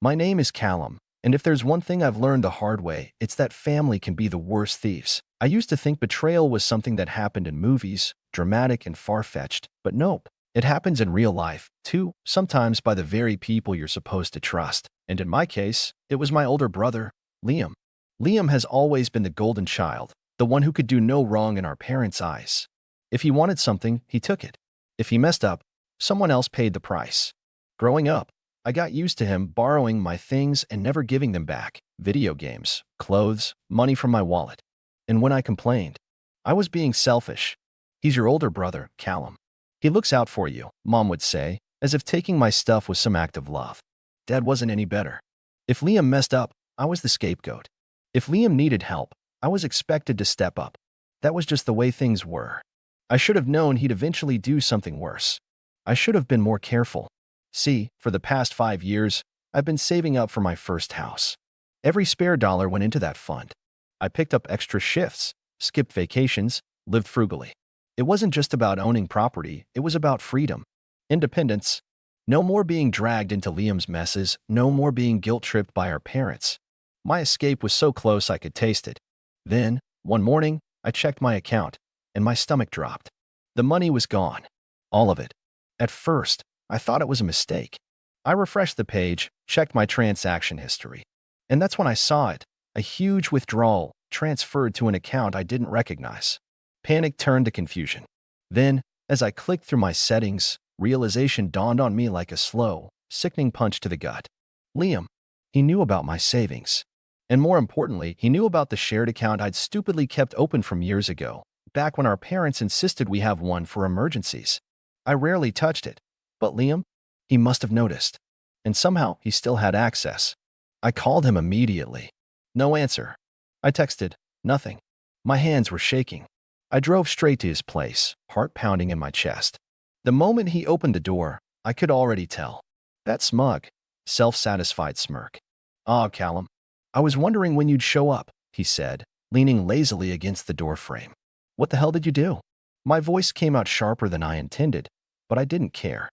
My name is Callum, and if there's one thing I've learned the hard way, it's that family can be the worst thieves. I used to think betrayal was something that happened in movies, dramatic and far-fetched, but nope. It happens in real life, too, sometimes by the very people you're supposed to trust. And in my case, it was my older brother, Liam. Liam has always been the golden child, the one who could do no wrong in our parents' eyes. If he wanted something, he took it. If he messed up, someone else paid the price. Growing up, I got used to him borrowing my things and never giving them back. Video games, clothes, money from my wallet. And when I complained, I was being selfish. He's your older brother, Callum. He looks out for you, Mom would say, as if taking my stuff was some act of love. Dad wasn't any better. If Liam messed up, I was the scapegoat. If Liam needed help, I was expected to step up. That was just the way things were. I should have known he'd eventually do something worse. I should have been more careful. See, for the past 5 years, I've been saving up for my first house. Every spare dollar went into that fund. I picked up extra shifts, skipped vacations, lived frugally. It wasn't just about owning property, it was about freedom. Independence. No more being dragged into Liam's messes, no more being guilt-tripped by our parents. My escape was so close I could taste it. Then, one morning, I checked my account, and my stomach dropped. The money was gone. All of it. At first, I thought it was a mistake. I refreshed the page, checked my transaction history. And that's when I saw it, a huge withdrawal transferred to an account I didn't recognize. Panic turned to confusion. Then, as I clicked through my settings, realization dawned on me like a slow, sickening punch to the gut. Liam. He knew about my savings. And more importantly, he knew about the shared account I'd stupidly kept open from years ago, back when our parents insisted we have one for emergencies. I rarely touched it. But Liam? He must have noticed. And somehow, he still had access. I called him immediately. No answer. I texted. Nothing. My hands were shaking. I drove straight to his place, heart pounding in my chest. The moment he opened the door, I could already tell. That smug, self-satisfied smirk. "Ah, Callum. I was wondering when you'd show up," he said, leaning lazily against the doorframe. "What the hell did you do?" My voice came out sharper than I intended, but I didn't care.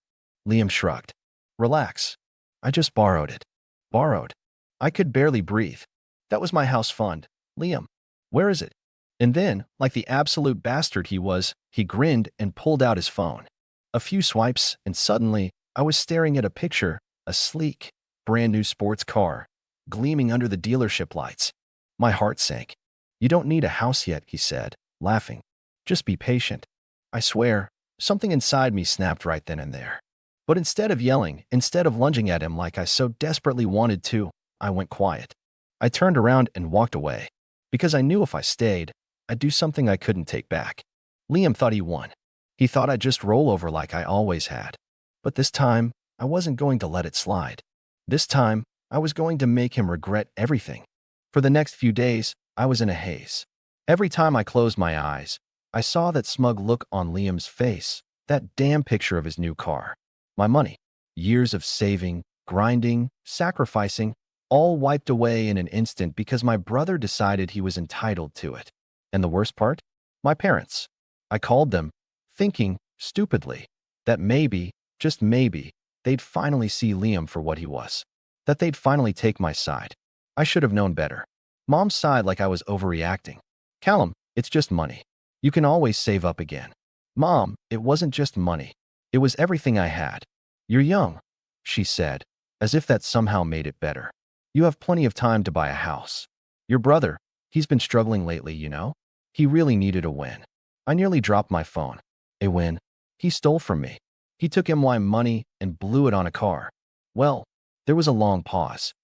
Liam shrugged. "Relax. I just borrowed it." Borrowed. I could barely breathe. "That was my house fund. Liam, where is it?" And then, like the absolute bastard he was, he grinned and pulled out his phone. A few swipes, and suddenly, I was staring at a picture, a sleek, brand-new sports car, gleaming under the dealership lights. My heart sank. "You don't need a house yet," he said, laughing. "Just be patient." I swear, something inside me snapped right then and there. But instead of yelling, instead of lunging at him like I so desperately wanted to, I went quiet. I turned around and walked away, because I knew if I stayed, I'd do something I couldn't take back. Liam thought he won. He thought I'd just roll over like I always had. But this time, I wasn't going to let it slide. This time, I was going to make him regret everything. For the next few days, I was in a haze. Every time I closed my eyes, I saw that smug look on Liam's face, that damn picture of his new car. My money, years of saving, grinding, sacrificing, all wiped away in an instant because my brother decided he was entitled to it. And the worst part? My parents. I called them, thinking, stupidly, that maybe, just maybe, they'd finally see Liam for what he was. That they'd finally take my side. I should have known better. Mom sighed like I was overreacting. "Callum, it's just money. You can always save up again." "Mom, it wasn't just money. It was everything I had." "You're young," she said, as if that somehow made it better. "You have plenty of time to buy a house. Your brother, he's been struggling lately, you know? He really needed a win." I nearly dropped my phone. A win? He stole from me. He took my money and blew it on a car. Well, there was a long pause.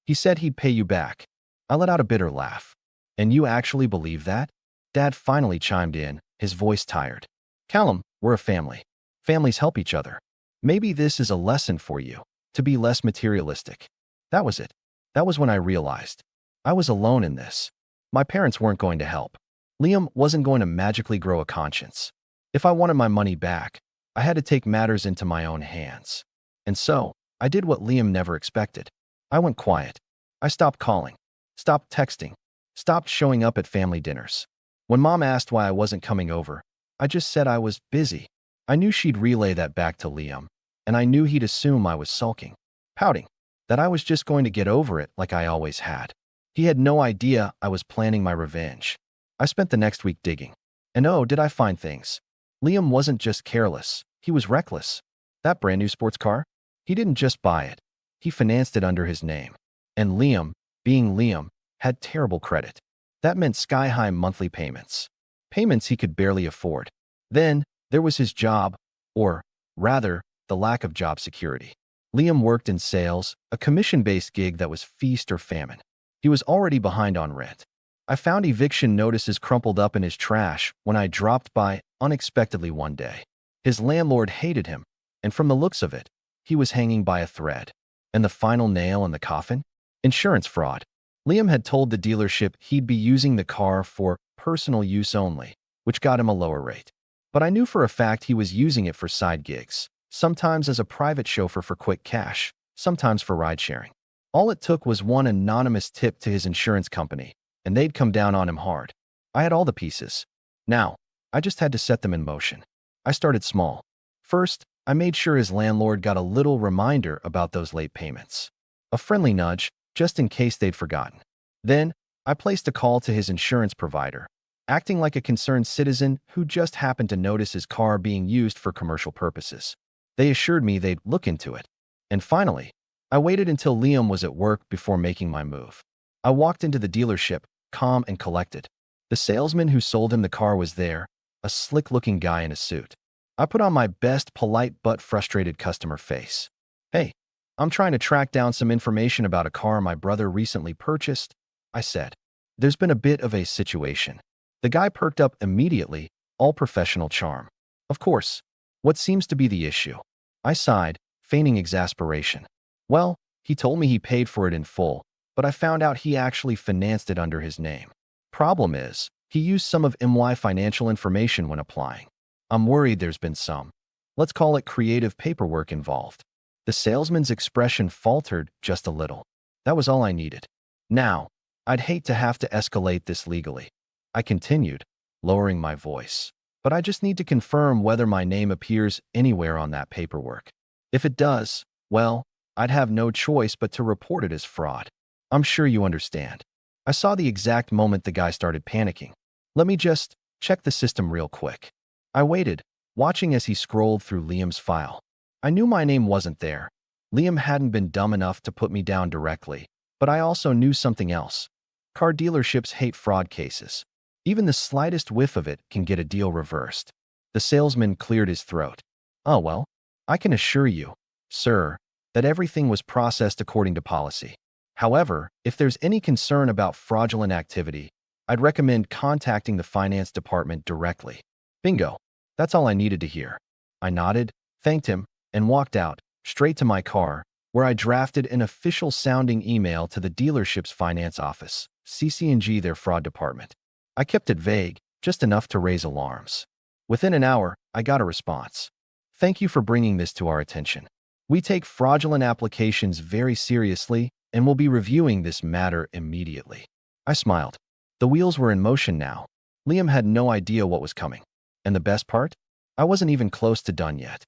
"He said he'd pay you back." I let out a bitter laugh. "And you actually believe that?" Dad finally chimed in, his voice tired. "Callum, we're a family. Families help each other. Maybe this is a lesson for you, to be less materialistic." That was it. That was when I realized. I was alone in this. My parents weren't going to help. Liam wasn't going to magically grow a conscience. If I wanted my money back, I had to take matters into my own hands. And so, I did what Liam never expected. I went quiet. I stopped calling, stopped texting, stopped showing up at family dinners. When Mom asked why I wasn't coming over, I just said I was busy. I knew she'd relay that back to Liam, and I knew he'd assume I was sulking, pouting. that I was just going to get over it like I always had. He had no idea I was planning my revenge. I spent the next week digging. And oh, did I find things. Liam wasn't just careless, he was reckless. That brand new sports car? He didn't just buy it. He financed it under his name. And Liam, being Liam, had terrible credit. That meant sky-high monthly payments. Payments he could barely afford. Then, there was his job, or, rather, the lack of job security. Liam worked in sales, a commission-based gig that was feast or famine. He was already behind on rent. I found eviction notices crumpled up in his trash when I dropped by unexpectedly one day. His landlord hated him, and from the looks of it, he was hanging by a thread. And the final nail in the coffin? Insurance fraud. Liam had told the dealership he'd be using the car for personal use only, which got him a lower rate. But I knew for a fact he was using it for side gigs, sometimes as a private chauffeur for quick cash, sometimes for ride-sharing. All it took was one anonymous tip to his insurance company, and they'd come down on him hard. I had all the pieces. Now, I just had to set them in motion. I started small. First, I made sure his landlord got a little reminder about those late payments. A friendly nudge, just in case they'd forgotten. Then, I placed a call to his insurance provider, acting like a concerned citizen who just happened to notice his car being used for commercial purposes. They assured me they'd look into it. And finally, I waited until Liam was at work before making my move. I walked into the dealership, calm and collected. The salesman who sold him the car was there, a slick-looking guy in a suit. I put on my best polite but frustrated customer face. "Hey, I'm trying to track down some information about a car my brother recently purchased," I said. "There's been a bit of a situation." The guy perked up immediately, all professional charm. "Of course. What seems to be the issue?" I sighed, feigning exasperation. "Well, he told me he paid for it in full, but I found out he actually financed it under his name. Problem is, he used some of my financial information when applying. I'm worried there's been some, let's call it creative paperwork involved." The salesman's expression faltered just a little. That was all I needed. "Now, I'd hate to have to escalate this legally," I continued, lowering my voice. "But I just need to confirm whether my name appears anywhere on that paperwork. If it does, well, I'd have no choice but to report it as fraud. I'm sure you understand." I saw the exact moment the guy started panicking. "Let me just check the system real quick." I waited, watching as he scrolled through Liam's file. I knew my name wasn't there. Liam hadn't been dumb enough to put me down directly, but I also knew something else. Car dealerships hate fraud cases. Even the slightest whiff of it can get a deal reversed. The salesman cleared his throat. "Oh well, I can assure you, sir, that everything was processed according to policy. However, if there's any concern about fraudulent activity, I'd recommend contacting the finance department directly." Bingo. That's all I needed to hear. I nodded, thanked him, and walked out, straight to my car, where I drafted an official-sounding email to the dealership's finance office, CC&G their fraud department. I kept it vague, just enough to raise alarms. Within an hour, I got a response. "Thank you for bringing this to our attention. We take fraudulent applications very seriously and will be reviewing this matter immediately." I smiled. The wheels were in motion now. Liam had no idea what was coming. And the best part? I wasn't even close to done yet.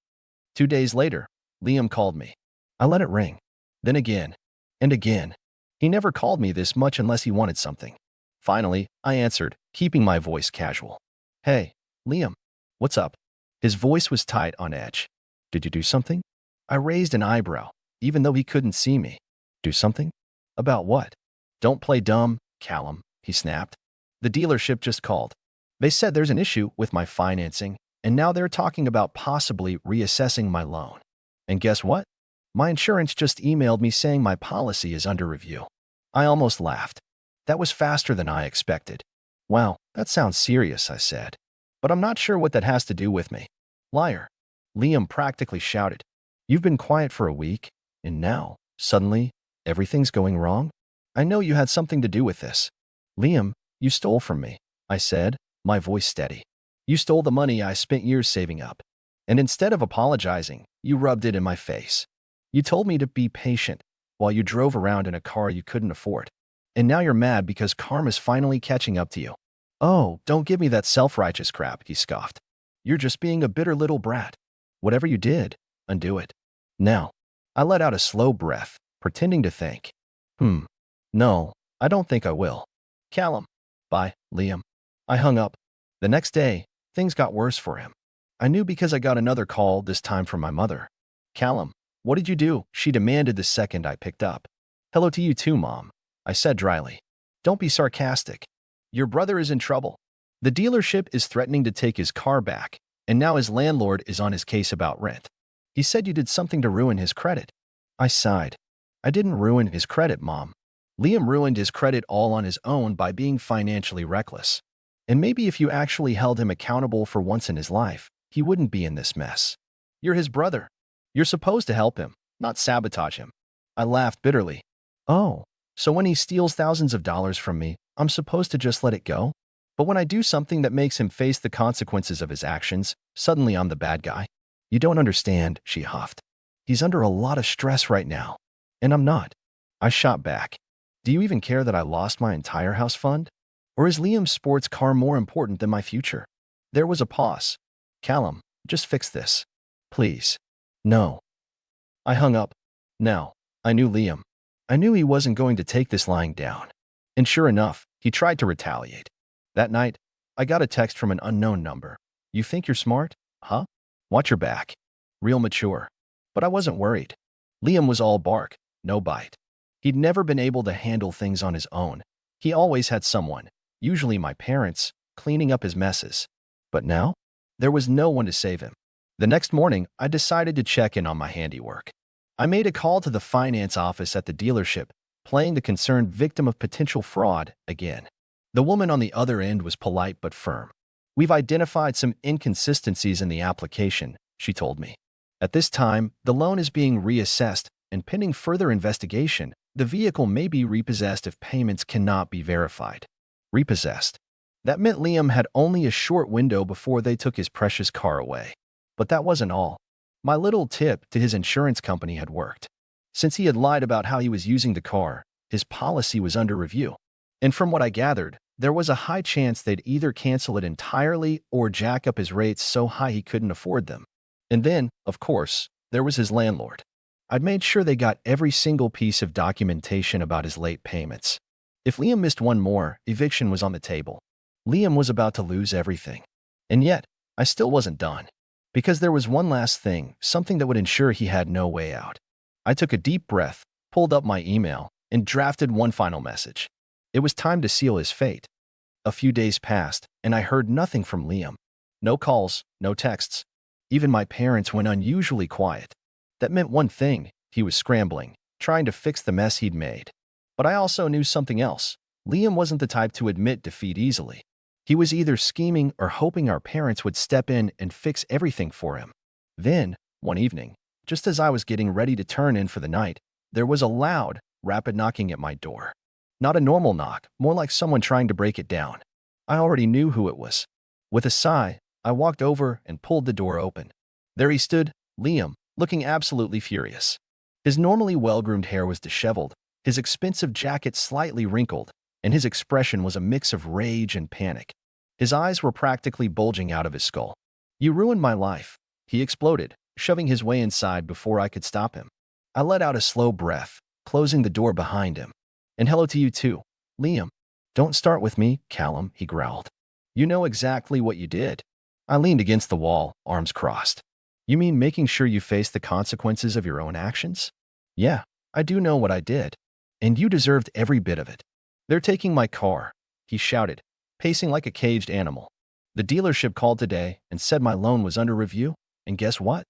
2 days later, Liam called me. I let it ring. Then again. And again. He never called me this much unless he wanted something. Finally, I answered, keeping my voice casual. "Hey, Liam. What's up?" His voice was tight on edge. "Did you do something?" I raised an eyebrow, even though he couldn't see me. "Do something? About what?" "Don't play dumb, Callum," he snapped. "The dealership just called. They said there's an issue with my financing, and now they're talking about possibly reassessing my loan. And guess what? My insurance just emailed me saying my policy is under review." I almost laughed. That was faster than I expected. "Wow, that sounds serious," I said. "But I'm not sure what that has to do with me." "Liar," Liam practically shouted. "You've been quiet for a week, and now, suddenly, everything's going wrong? I know you had something to do with this." "Liam, you stole from me," I said, my voice steady. "You stole the money I spent years saving up. And instead of apologizing, you rubbed it in my face. You told me to be patient while you drove around in a car you couldn't afford. And now you're mad because karma's finally catching up to you." "Oh, don't give me that self-righteous crap," he scoffed. "You're just being a bitter little brat. Whatever you did, undo it." Now, I let out a slow breath, pretending to think. No, I don't think I will. Callum. Bye, Liam. I hung up. The next day, things got worse for him. I knew because I got another call, this time from my mother. Callum, what did you do? She demanded the second I picked up. Hello to you too, Mom, I said dryly. Don't be sarcastic. Your brother is in trouble. The dealership is threatening to take his car back, and now his landlord is on his case about rent. He said you did something to ruin his credit. I sighed. I didn't ruin his credit, Mom. Liam ruined his credit all on his own by being financially reckless. And maybe if you actually held him accountable for once in his life, he wouldn't be in this mess. You're his brother. You're supposed to help him, not sabotage him. I laughed bitterly. Oh, so when he steals thousands of dollars from me, I'm supposed to just let it go? But when I do something that makes him face the consequences of his actions, suddenly I'm the bad guy? You don't understand, she huffed. He's under a lot of stress right now. And I'm not. I shot back. Do you even care that I lost my entire house fund? Or is Liam's sports car more important than my future? There was a pause. Callum, just fix this. Please. No. I hung up. Now, I knew Liam. I knew he wasn't going to take this lying down. And sure enough, he tried to retaliate. That night, I got a text from an unknown number. You think you're smart? Huh? Watch your back. Real mature. But I wasn't worried. Liam was all bark, no bite. He'd never been able to handle things on his own. He always had someone, usually my parents, cleaning up his messes. But now, there was no one to save him. The next morning, I decided to check in on my handiwork. I made a call to the finance office at the dealership, playing the concerned victim of potential fraud again. The woman on the other end was polite but firm. We've identified some inconsistencies in the application, she told me. At this time, the loan is being reassessed, and pending further investigation, the vehicle may be repossessed if payments cannot be verified. Repossessed. That meant Liam had only a short window before they took his precious car away. But that wasn't all. My little tip to his insurance company had worked. Since he had lied about how he was using the car, his policy was under review. And from what I gathered, there was a high chance they'd either cancel it entirely or jack up his rates so high he couldn't afford them. And then, of course, there was his landlord. I'd made sure they got every single piece of documentation about his late payments. If Liam missed one more, eviction was on the table. Liam was about to lose everything. And yet, I still wasn't done. Because there was one last thing, something that would ensure he had no way out. I took a deep breath, pulled up my email, and drafted one final message. It was time to seal his fate. A few days passed, and I heard nothing from Liam. No calls, no texts. Even my parents went unusually quiet. That meant one thing: he was scrambling, trying to fix the mess he'd made. But I also knew something else. Liam wasn't the type to admit defeat easily. He was either scheming or hoping our parents would step in and fix everything for him. Then, one evening, just as I was getting ready to turn in for the night, there was a loud, rapid knocking at my door. Not a normal knock, more like someone trying to break it down. I already knew who it was. With a sigh, I walked over and pulled the door open. There he stood, Liam, looking absolutely furious. His normally well-groomed hair was disheveled, his expensive jacket slightly wrinkled, and his expression was a mix of rage and panic. His eyes were practically bulging out of his skull. You ruined my life, he exploded, shoving his way inside before I could stop him. I let out a slow breath, closing the door behind him. And hello to you too, Liam. Don't start with me, Callum, he growled. You know exactly what you did. I leaned against the wall, arms crossed. You mean making sure you face the consequences of your own actions? Yeah, I do know what I did. And you deserved every bit of it. They're taking my car, he shouted, pacing like a caged animal. The dealership called today and said my loan was under review, and guess what?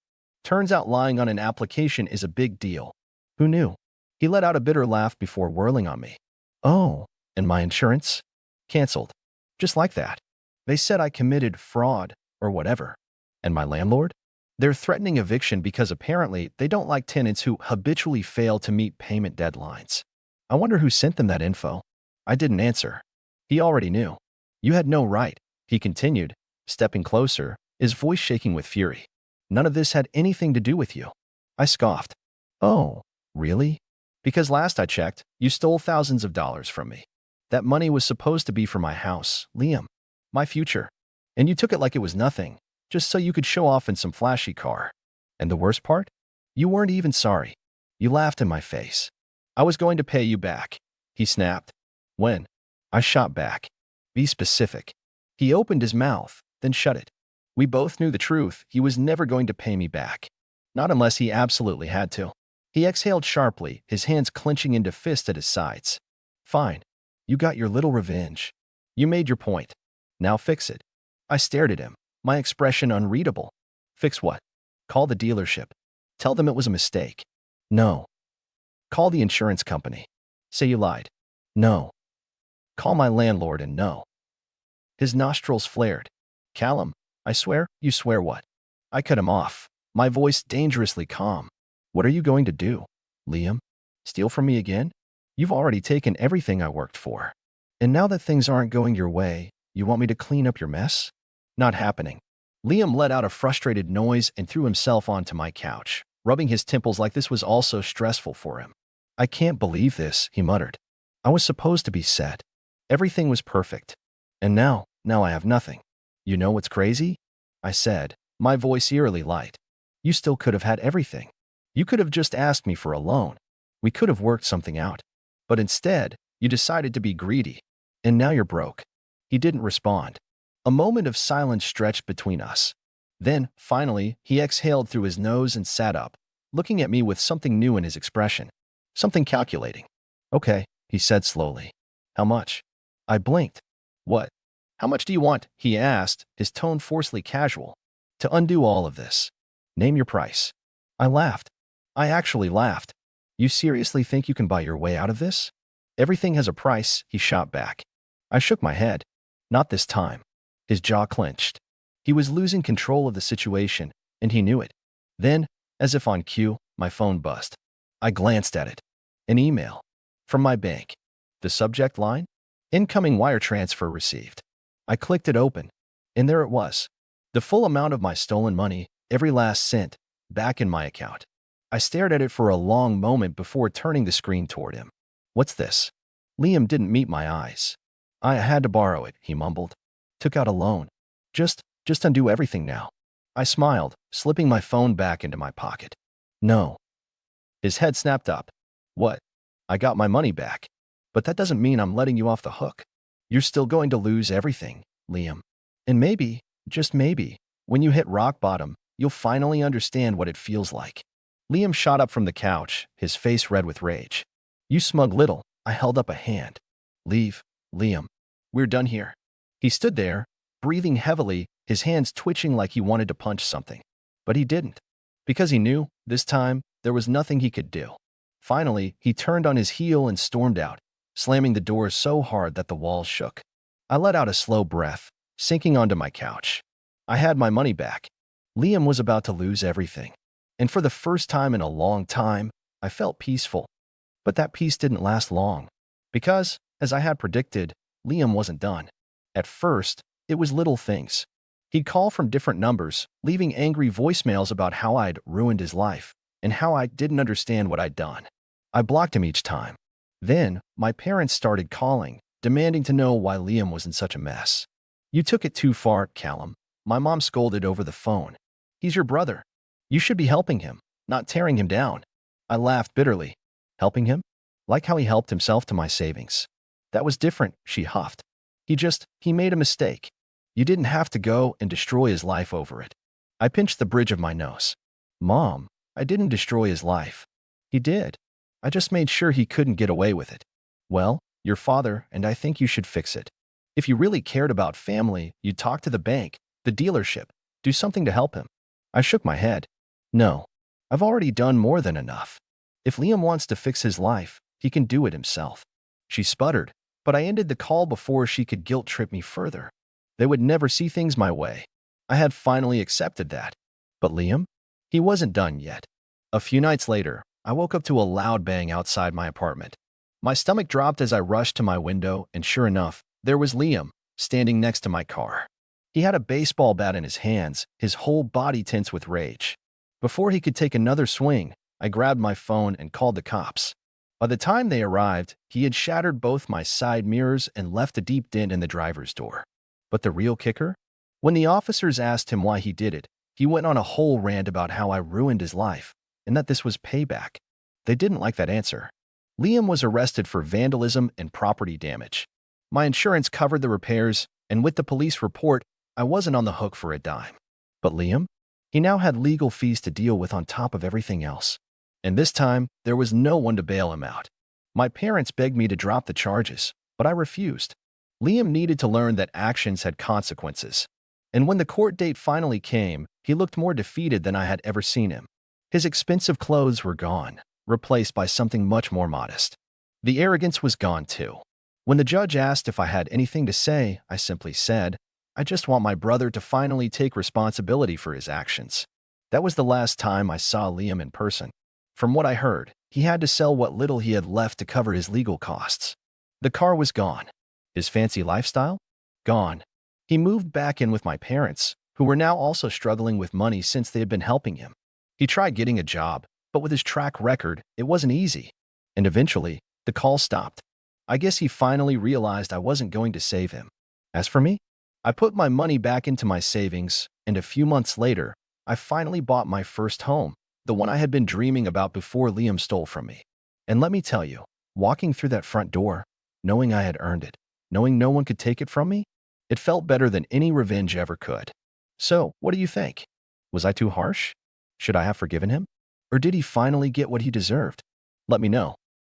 Turns out lying on an application is a big deal. Who knew? He let out a bitter laugh before whirling on me. Oh, and my insurance? Canceled. Just like that. They said I committed fraud or whatever. And my landlord? They're threatening eviction because apparently they don't like tenants who habitually fail to meet payment deadlines. I wonder who sent them that info. I didn't answer. He already knew. You had no right, he continued, stepping closer, his voice shaking with fury. None of this had anything to do with you. I scoffed. Oh, really? Because last I checked, you stole thousands of dollars from me. That money was supposed to be for my house, Liam. My future. And you took it like it was nothing, just so you could show off in some flashy car. And the worst part? You weren't even sorry. You laughed in my face. I was going to pay you back, he snapped. When? I shot back. Be specific. He opened his mouth, then shut it. We both knew the truth. He was never going to pay me back. Not unless he absolutely had to. He exhaled sharply, his hands clenching into fists at his sides. Fine. You got your little revenge. You made your point. Now fix it. I stared at him, my expression unreadable. Fix what? Call the dealership. Tell them it was a mistake. No. Call the insurance company. Say you lied. No. Call my landlord and no. His nostrils flared. Callum, I swear. You swear what? I cut him off, my voice dangerously calm. What are you going to do, Liam? Steal from me again? You've already taken everything I worked for. And now that things aren't going your way, you want me to clean up your mess? Not happening. Liam let out a frustrated noise and threw himself onto my couch, rubbing his temples like this was also stressful for him. I can't believe this, he muttered. I was supposed to be set. Everything was perfect. And now I have nothing. You know what's crazy? I said, my voice eerily light. You still could have had everything. You could have just asked me for a loan. We could have worked something out. But instead, you decided to be greedy. And now you're broke. He didn't respond. A moment of silence stretched between us. Then, finally, he exhaled through his nose and sat up, looking at me with something new in his expression. Something calculating. Okay, he said slowly. How much? I blinked. What? How much do you want? He asked, his tone forcefully casual. To undo all of this. Name your price. I laughed. I actually laughed. You seriously think you can buy your way out of this? Everything has a price, he shot back. I shook my head. Not this time. His jaw clenched. He was losing control of the situation, and he knew it. Then, as if on cue, my phone buzzed. I glanced at it. An email. From my bank. The subject line? Incoming wire transfer received. I clicked it open, and there it was. The full amount of my stolen money, every last cent, back in my account. I stared at it for a long moment before turning the screen toward him. What's this? Liam didn't meet my eyes. I had to borrow it, he mumbled. Took out a loan. Just undo everything now. I smiled, slipping my phone back into my pocket. No. His head snapped up. What? I got my money back. But that doesn't mean I'm letting you off the hook. You're still going to lose everything, Liam. And maybe, just maybe, when you hit rock bottom, you'll finally understand what it feels like. Liam shot up from the couch, his face red with rage. You smug little, I held up a hand. Leave, Liam. We're done here. He stood there, breathing heavily, his hands twitching like he wanted to punch something. But he didn't. Because he knew, this time, there was nothing he could do. Finally, he turned on his heel and stormed out, slamming the door so hard that the walls shook. I let out a slow breath, sinking onto my couch. I had my money back. Liam was about to lose everything. And for the first time in a long time, I felt peaceful. But that peace didn't last long. Because, as I had predicted, Liam wasn't done. At first, it was little things. He'd call from different numbers, leaving angry voicemails about how I'd ruined his life and how I didn't understand what I'd done. I blocked him each time. Then, my parents started calling, demanding to know why Liam was in such a mess. You took it too far, Callum. My mom scolded over the phone. He's your brother. You should be helping him, not tearing him down. I laughed bitterly. Helping him? Like how he helped himself to my savings. That was different, she huffed. He made a mistake. You didn't have to go and destroy his life over it. I pinched the bridge of my nose. Mom, I didn't destroy his life. He did. I just made sure he couldn't get away with it. Well, your father, and I think you should fix it. If you really cared about family, you'd talk to the bank, the dealership, do something to help him. I shook my head. No, I've already done more than enough. If Liam wants to fix his life, he can do it himself. She sputtered, but I ended the call before she could guilt-trip me further. They would never see things my way. I had finally accepted that. But Liam? He wasn't done yet. A few nights later, I woke up to a loud bang outside my apartment. My stomach dropped as I rushed to my window, and sure enough, there was Liam, standing next to my car. He had a baseball bat in his hands, his whole body tense with rage. Before he could take another swing, I grabbed my phone and called the cops. By the time they arrived, he had shattered both my side mirrors and left a deep dent in the driver's door. But the real kicker? When the officers asked him why he did it, he went on a whole rant about how I ruined his life and that this was payback. They didn't like that answer. Liam was arrested for vandalism and property damage. My insurance covered the repairs, and with the police report, I wasn't on the hook for a dime. But Liam? He now had legal fees to deal with on top of everything else. And this time, there was no one to bail him out. My parents begged me to drop the charges, but I refused. Liam needed to learn that actions had consequences. And when the court date finally came, he looked more defeated than I had ever seen him. His expensive clothes were gone, replaced by something much more modest. The arrogance was gone too. When the judge asked if I had anything to say, I simply said, "I just want my brother to finally take responsibility for his actions." That was the last time I saw Liam in person. From what I heard, he had to sell what little he had left to cover his legal costs. The car was gone. His fancy lifestyle? Gone. He moved back in with my parents, who were now also struggling with money since they had been helping him. He tried getting a job, but with his track record, it wasn't easy. And eventually, the call stopped. I guess he finally realized I wasn't going to save him. As for me, I put my money back into my savings, and a few months later, I finally bought my first home, the one I had been dreaming about before Liam stole from me. And let me tell you, walking through that front door, knowing I had earned it, knowing no one could take it from me, it felt better than any revenge ever could. So, what do you think? Was I too harsh? Should I have forgiven him? Or did he finally get what he deserved? Let me know.